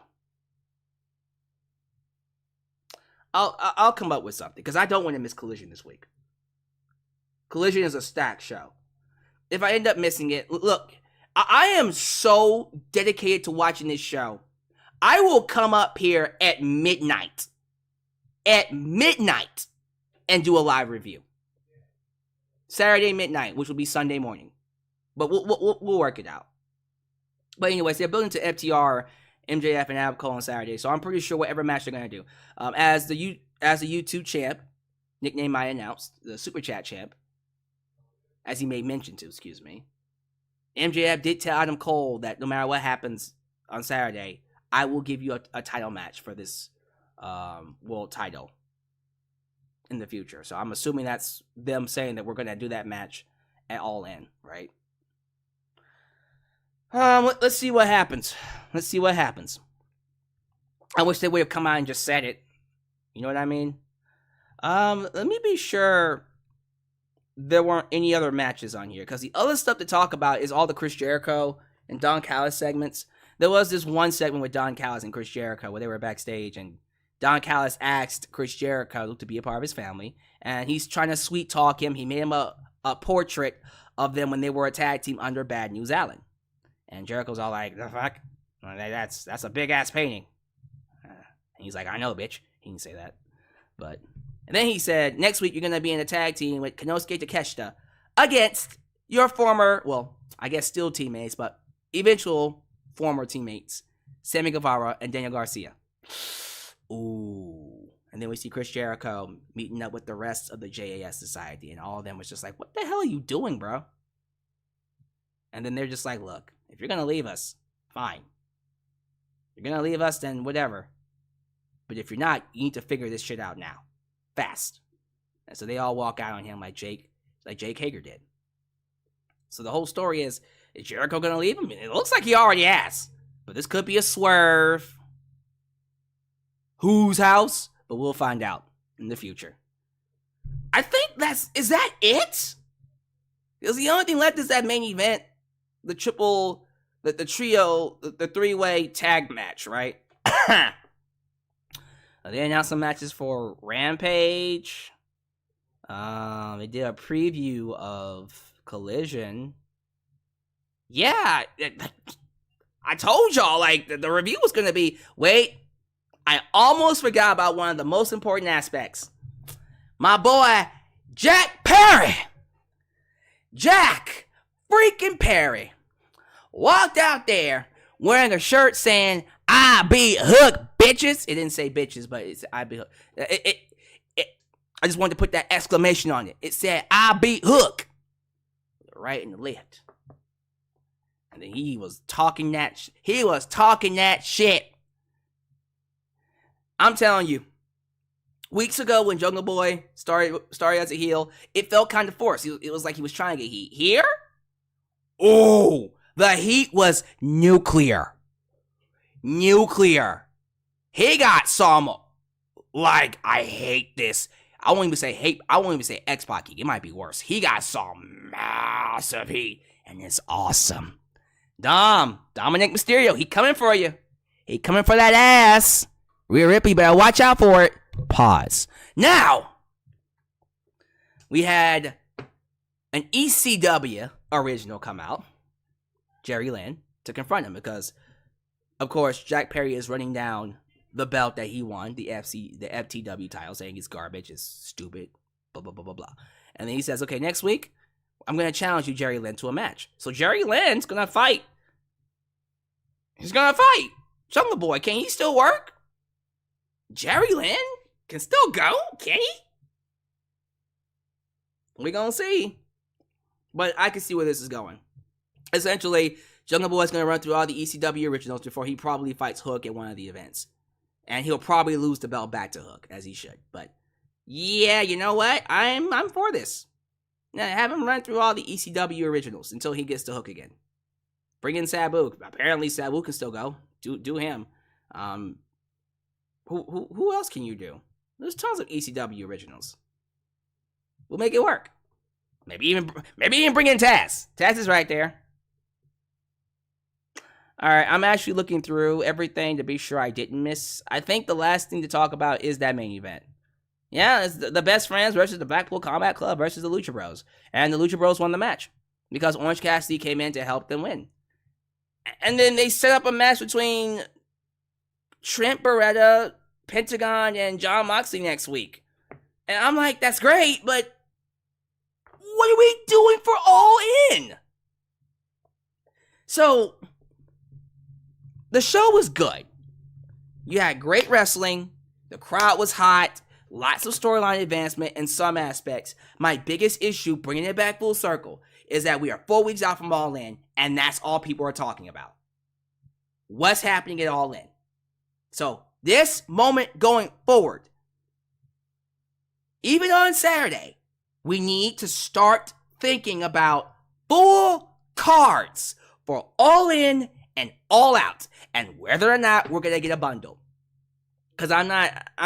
Speaker 2: I'll come up with something because I don't want to miss Collision this week. Collision is a stacked show. If I end up missing it, look, I am so dedicated to watching this show. I will come up here at midnight. And do a live review. Saturday midnight, which will be Sunday morning. But we'll work it out. But anyways, they're building to FTR, MJF, and Adam Cole on Saturday. So I'm pretty sure whatever match they're going to do. As the YouTube champ, nickname I announced, the Super Chat champ, as he made mention to, MJF did tell Adam Cole that no matter what happens on Saturday, I will give you a title match for this world title in the future. So I'm assuming that's them saying that we're going to do that match at All In, right? Let's see what happens. I wish they would have come out and just said it. You know what I mean? Let me be sure there weren't any other matches on here, because the other stuff to talk about is all the Chris Jericho and Don Callis segments. There was this one segment with Don Callis and Chris Jericho where they were backstage, and Don Callis asked Chris Jericho to be a part of his family, and he's trying to sweet talk him. He made him a portrait of them when they were a tag team under Bad News Allen. And Jericho's all like, the fuck? That's a big-ass painting. And he's like, I know, bitch. He didn't say that. And then he said, next week you're going to be in a tag team with Konosuke Takeshita against your former, well, I guess still teammates, but eventual former teammates, Sammy Guevara and Daniel Garcia. Ooh. And then we see Chris Jericho meeting up with the rest of the JAS Society, and all of them was just like, what the hell are you doing, bro? And then they're just like, look, if you're going to leave us, fine. If you're going to leave us, then whatever. But if you're not, you need to figure this shit out now. Fast. And so they all walk out on him like Jake Hager did. So the whole story is Jericho going to leave him? It looks like he already has. But this could be a swerve. Whose house? But we'll find out in the future. I think is that it? Because the only thing left is that main event. The trio, the three-way tag match, right? They announced some matches for Rampage. They did a preview of Collision. Yeah, I told y'all, like, the review was going to be, wait, I almost forgot about one of the most important aspects. My boy, Jack Perry. Jack freaking Perry walked out there wearing a shirt saying, I be hooked, bitches. It didn't say bitches, but it's I be hooked. I just wanted to put that exclamation on it. It said, I be hooked. Right in the lid. And then he was talking that shit. I'm telling you, weeks ago when Jungle Boy started as a heel, it felt kind of forced. It was like he was trying to get heat. Here? Oh, the heat was nuclear. He got some, like, I hate this. I won't even say hate. I won't even say X-Pac heat. It might be worse. He got some massive heat, and it's awesome. Dominic Mysterio, he coming for you. He coming for that ass. Rhea Ripley, better watch out for it. Pause. Now, we had an ECW original come out, Jerry Lynn, to confront him because, of course, Jack Perry is running down the belt that he won, the FTW title, saying it's garbage, it's stupid, blah, blah, blah, blah, blah. And then he says, okay, next week, I'm going to challenge you, Jerry Lynn, to a match. So Jerry Lynn's going to fight He's gonna fight. Jungle Boy, can he still work? Jerry Lynn can still go? Can he? We gonna see. But I can see where this is going. Essentially, Jungle Boy is gonna run through all the ECW originals before he probably fights Hook at one of the events. And he'll probably lose the belt back to Hook, as he should. But yeah, you know what? I'm for this. Now, have him run through all the ECW originals until he gets to Hook again. Bring in Sabu. Apparently Sabu can still go. Do him. Who else can you do? There's tons of ECW originals. We'll make it work. Maybe even bring in Taz. Taz is right there. Alright, I'm actually looking through everything to be sure I didn't miss. I think the last thing to talk about is that main event. Yeah, it's the Best Friends versus the Blackpool Combat Club versus the Lucha Bros. And the Lucha Bros won the match. Because Orange Cassidy came in to help them win. And then they set up a match between Trent Beretta, Pentagon, and John Moxley next week. And I'm like, that's great, but what are we doing for All In? So, the show was good. You had great wrestling. The crowd was hot. Lots of storyline advancement in some aspects. My biggest issue, bringing it back full circle, is that we are 4 weeks out from All In, and that's all people are talking about. What's happening at All In? So, this moment going forward, even on Saturday, we need to start thinking about full cards for All In and All Out, and whether or not we're gonna get a bundle. Because I'm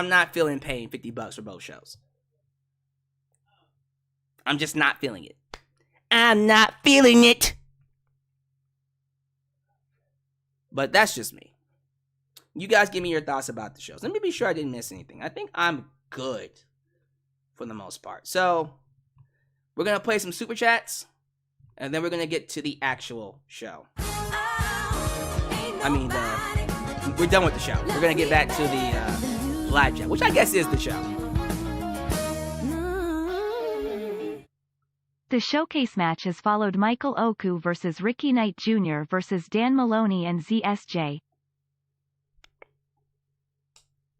Speaker 2: not feeling paying $50 for both shows. I'm just not feeling it. I'm not feeling it. But that's just me. You guys give me your thoughts about the shows. Let me be sure I didn't miss anything. I think I'm good for the most part. So, we're going to play some super chats, and then we're going to get to the actual show. We're done with the show. We're going to get back to the live chat, which I guess is the show.
Speaker 3: The showcase match has followed Michael Oku versus Ricky Knight Jr. versus Dan Maloney and ZSJ.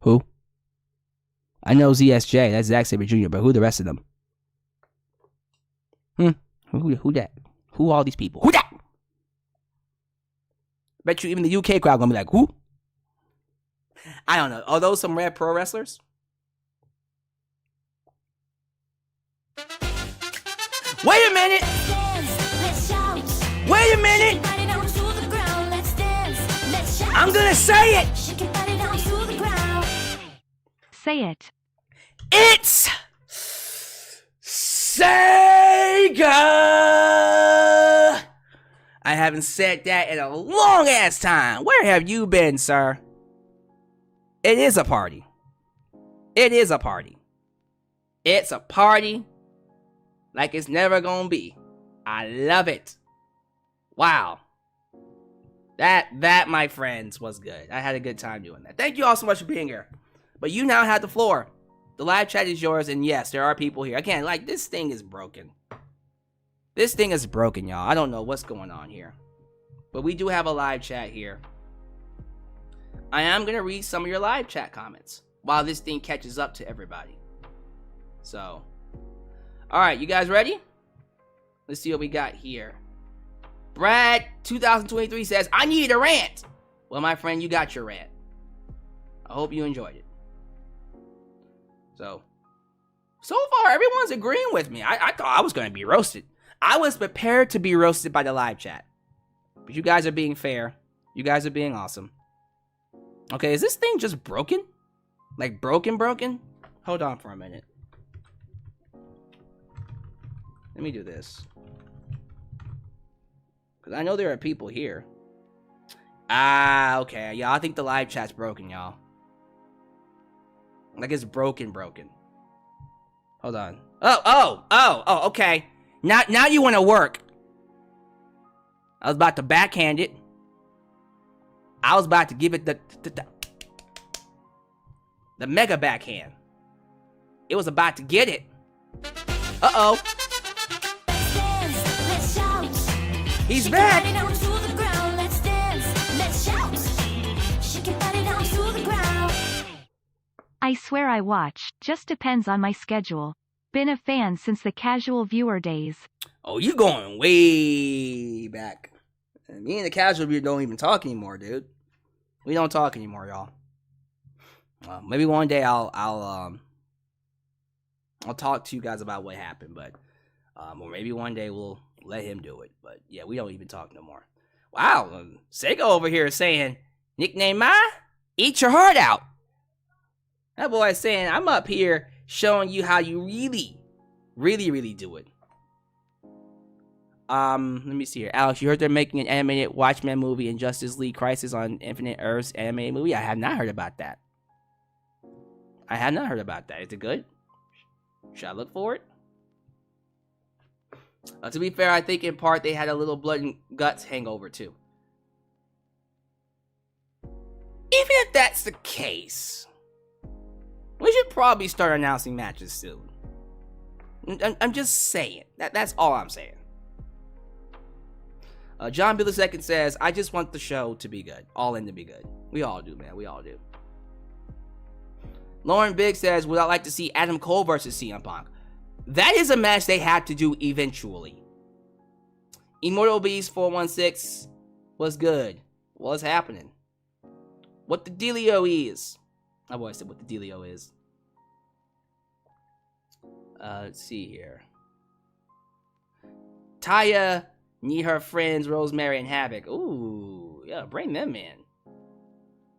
Speaker 2: Who? I know ZSJ, that's Zack Sabre Jr., but who the rest of them? Who that? Who all these people? Who that? Bet you even the UK crowd gonna be like, who? I don't know. Are those some rare pro wrestlers? Wait a minute! Wait a minute! I'm gonna say it!
Speaker 3: Say it.
Speaker 2: It's Sega! I haven't said that in a long ass time. Where have you been, sir? It is a party. It is a party. It's a party like it's never gonna be. I love it. Wow. That, my friends, was good. I had a good time doing that. Thank you all so much for being here. But you now have the floor. The live chat is yours, and yes, there are people here. Again, like, this thing is broken. This thing is broken, y'all. I don't know what's going on here. But we do have a live chat here. I am going to read some of your live chat comments while this thing catches up to everybody. So, alright, you guys ready? Let's see what we got here. Brad 2023 says, I needed a rant. Well, my friend, you got your rant. I hope you enjoyed it. So far, everyone's agreeing with me. I thought I was going to be roasted. I was prepared to be roasted by the live chat. But you guys are being fair. You guys are being awesome. Okay, is this thing just broken? Like, broken? Hold on for a minute. Let me do this. Because I know there are people here. Okay. Yeah, I think the live chat's broken, y'all. Like, it's broken. Hold on. Oh, okay. Now you want to work. I was about to backhand it. I was about to give it the mega backhand. It was about to get it. Uh-oh. He's back.
Speaker 3: I swear I watch, just depends on my schedule. Been a fan since the casual viewer days.
Speaker 2: Oh, you going way back. Me and the casual viewer don't even talk anymore, dude. We don't talk anymore, y'all. Maybe one day I'll talk to you guys about what happened, but or maybe one day we'll let him do it. But yeah, we don't even talk no more. Wow, Sega over here is saying, nickname Ma, eat your heart out. That boy is saying, I'm up here showing you how you really do it. Let me see here. Alex, you heard they're making an animated Watchmen movie and Justice League Crisis on Infinite Earths animated movie? I have not heard about that. Is it good? Should I look for it? To be fair, I think in part they had a little blood and guts hangover too. Even if that's the case, we should probably start announcing matches soon. I'm just saying. That's all I'm saying. John Bill II says, I just want the show to be good. All in to be good. We all do, man. We all do. Lauren Bigg says, would I like to see Adam Cole versus CM Punk? That is a match they have to do eventually. Immortal Beast 416 was good. What's happening? What the dealio is. I've always said what the dealio is. Let's see here. Taya need her friends Rosemary and Havoc. Ooh, yeah, bring them in.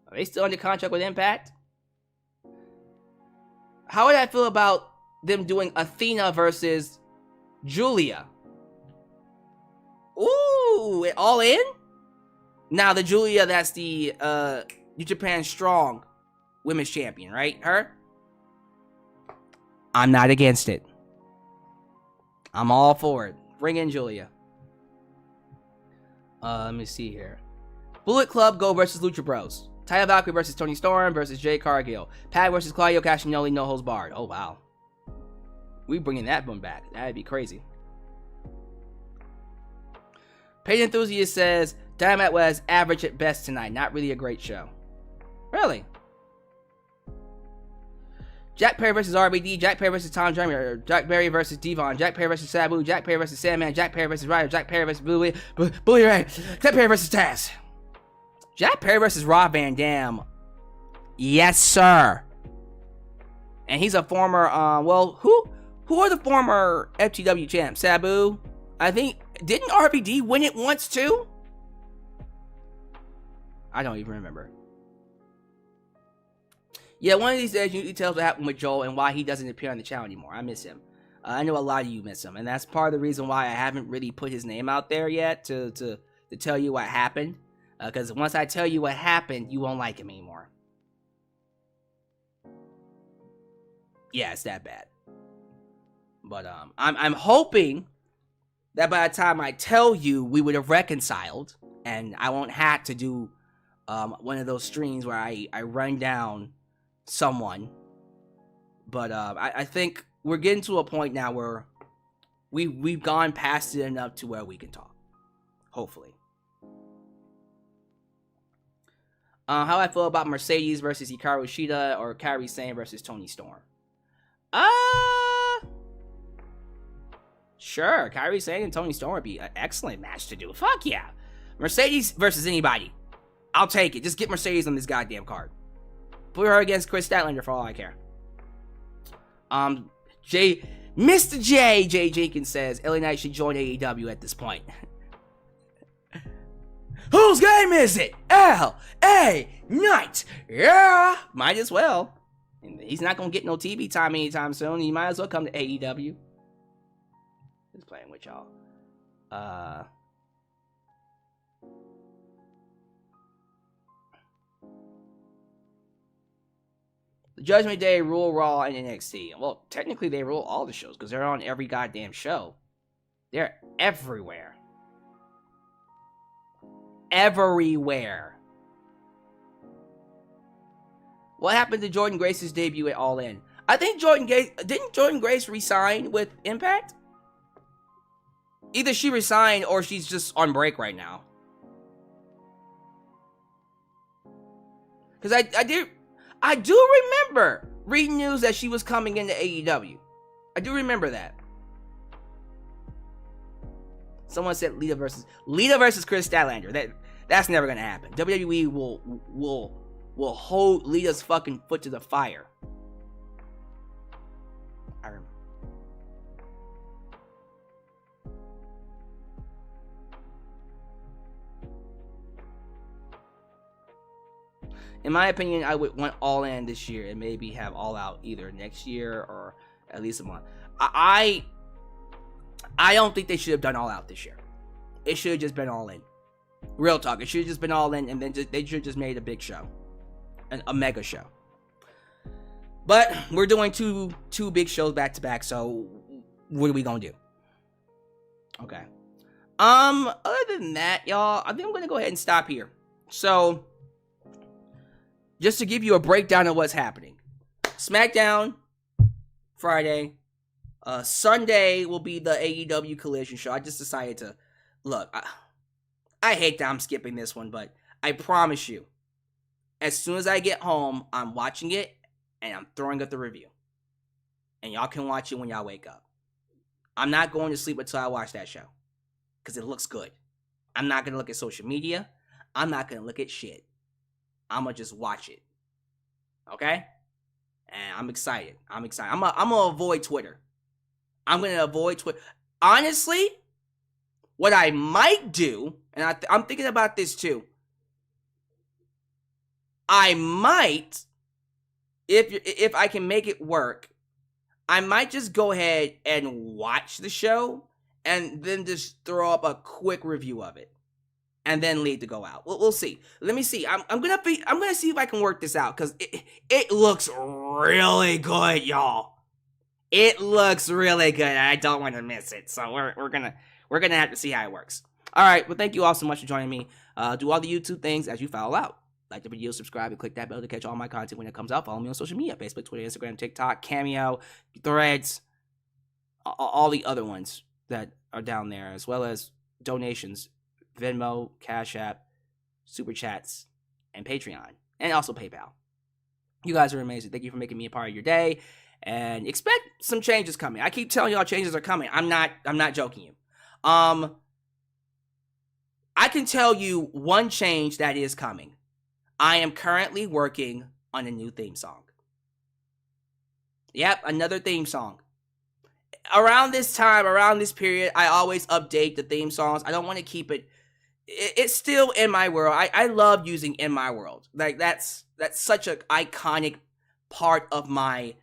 Speaker 2: Are they still under contract with Impact? How would I feel about them doing Athena versus Julia? Ooh, it all in? Now the Julia, that's the New Japan Strong Women's Champion, right? Her? I'm not against it. I'm all for it. Bring in Julia. Let me see here. Bullet Club go versus Lucha Bros. Taya Valkyrie versus Tony Storm versus Jay Cargill. Pat versus Claudio Castagnoli, no holds barred. Oh, wow. We bringing that one back. That'd be crazy. Page Enthusiast says, Dynamite was average at best tonight. Not really a great show. Really? Jack Perry versus RBD, Jack Perry versus Tom Drummer, Jack Perry versus Devon, Jack Perry versus Sabu, Jack Perry versus Sandman, Jack Perry versus Ryder, Jack Perry versus Bully Ray, Jack Perry versus Taz. Jack Perry versus Rob Van Dam. Yes, sir. And he's a former, who are the former FTW champs? Sabu? I think, didn't RBD win it once too? I don't even remember. Yeah, one of these days you tell us what happened with Joel and why he doesn't appear on the channel anymore. I miss him. I know a lot of you miss him, and that's part of the reason why I haven't really put his name out there yet to tell you what happened. Because once I tell you what happened, you won't like him anymore. Yeah, it's that bad. But I'm hoping that by the time I tell you, we would have reconciled, and I won't have to do one of those streams where I run down someone. But I think we're getting to a point now where we've gone past it enough to where we can talk. Hopefully. How I feel about Mercedes versus Hikaru Shida or Kairi Sane versus Toni Storm. Sure, Kairi Sane and Toni Storm would be an excellent match to do. Fuck yeah. Mercedes versus anybody. I'll take it. Just get Mercedes on this goddamn card. Put her against Chris Statlander for all I care. Mr. J Jenkins says LA Knight should join AEW at this point. Whose game is it? LA Knight. Yeah, might as well. He's not gonna get no TV time anytime soon. He might as well come to AEW. Just playing with y'all. The Judgment Day rule Raw and NXT. Well, technically they rule all the shows because they're on every goddamn show. They're everywhere. Everywhere. What happened to Jordan Grace's debut at All In? I think didn't Jordan Grace resign with Impact? Either she resigned or she's just on break right now. Because I do remember reading news that she was coming into AEW. I do remember that. Someone said Lita versus Chris Statlander. That's never gonna happen. WWE will hold Lita's fucking foot to the fire. I remember. In my opinion, I would want All In this year and maybe have All Out either next year or at least a month. I don't think they should have done All Out this year. It should have just been All In. Real talk. It should have just been All In, and then they should have just made a big show, a mega show. But we're doing two big shows back to back. So what are we gonna do? Okay. Other than that, y'all, I think I'm gonna go ahead and stop here. So, just to give you a breakdown of what's happening. SmackDown, Friday. Sunday will be the AEW Collision show. I just decided to, look, I hate that I'm skipping this one, but I promise you, as soon as I get home, I'm watching it, and I'm throwing up the review. And y'all can watch it when y'all wake up. I'm not going to sleep until I watch that show, because it looks good. I'm not going to look at social media. I'm not going to look at shit. I'm going to just watch it. Okay? And I'm excited. I'm going to avoid Twitter. I'm going to avoid Twitter. Honestly, what I might do, and I'm thinking about this too. I might, if I can make it work, I might just go ahead and watch the show and then just throw up a quick review of it. And then leave to go out. We'll see. Let me see. I'm gonna see if I can work this out, because it looks really good, y'all. It looks really good. I don't want to miss it. So we're gonna have to see how it works. All right. Well, thank you all so much for joining me. Do all the YouTube things as you follow out. Like the video, subscribe, and click that bell to catch all my content when it comes out. Follow me on social media: Facebook, Twitter, Instagram, TikTok, Cameo, Threads, all the other ones that are down there, as well as donations. Venmo, Cash App, Super Chats, and Patreon, and also PayPal. You guys are amazing. Thank you for making me a part of your day, and expect some changes coming. I keep telling y'all changes are coming. I'm not joking you. I can tell you one change that is coming. I am currently working on a new theme song. Yep, another theme song. Around this time, around this period, I always update the theme songs. I don't want to keep it. It's still in my world. I love using in my world. Like that's such an iconic part of my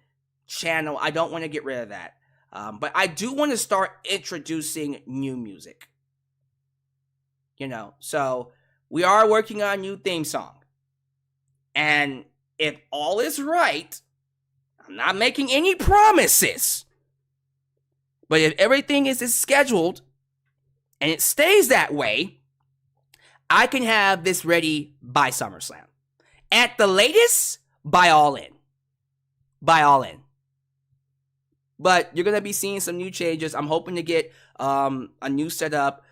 Speaker 2: channel. I don't want to get rid of that. But I do want to start introducing new music. So we are working on a new theme song. And if all is right, I'm not making any promises. But if everything is scheduled and it stays that way, I can have this ready by SummerSlam. At the latest, by All In. By All In. But you're going to be seeing some new changes. I'm hoping to get a new setup.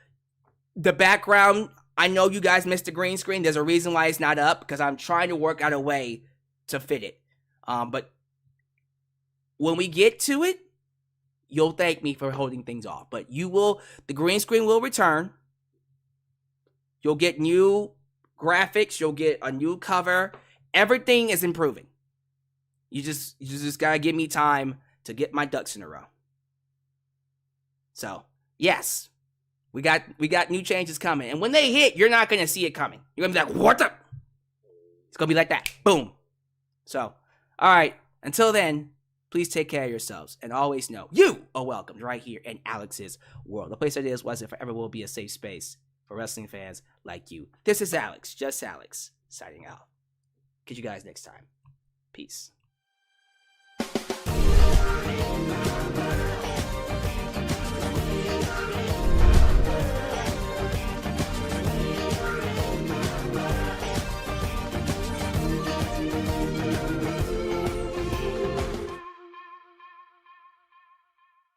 Speaker 2: The background, I know you guys missed the green screen. There's a reason why it's not up, because I'm trying to work out a way to fit it. But when we get to it, you'll thank me for holding things off. But the green screen will return. You'll get new graphics. You'll get a new cover. Everything is improving. You just gotta give me time to get my ducks in a row. So, yes. We got new changes coming. And when they hit, you're not gonna see it coming. You're gonna be like, what the? It's gonna be like that. Boom. So, alright. Until then, please take care of yourselves, and always know you are welcomed right here in Alyx's world. The place that is, was, and forever will be a safe space for wrestling fans like you. This is Alyx, just Alyx, signing out. Catch you guys next time. Peace.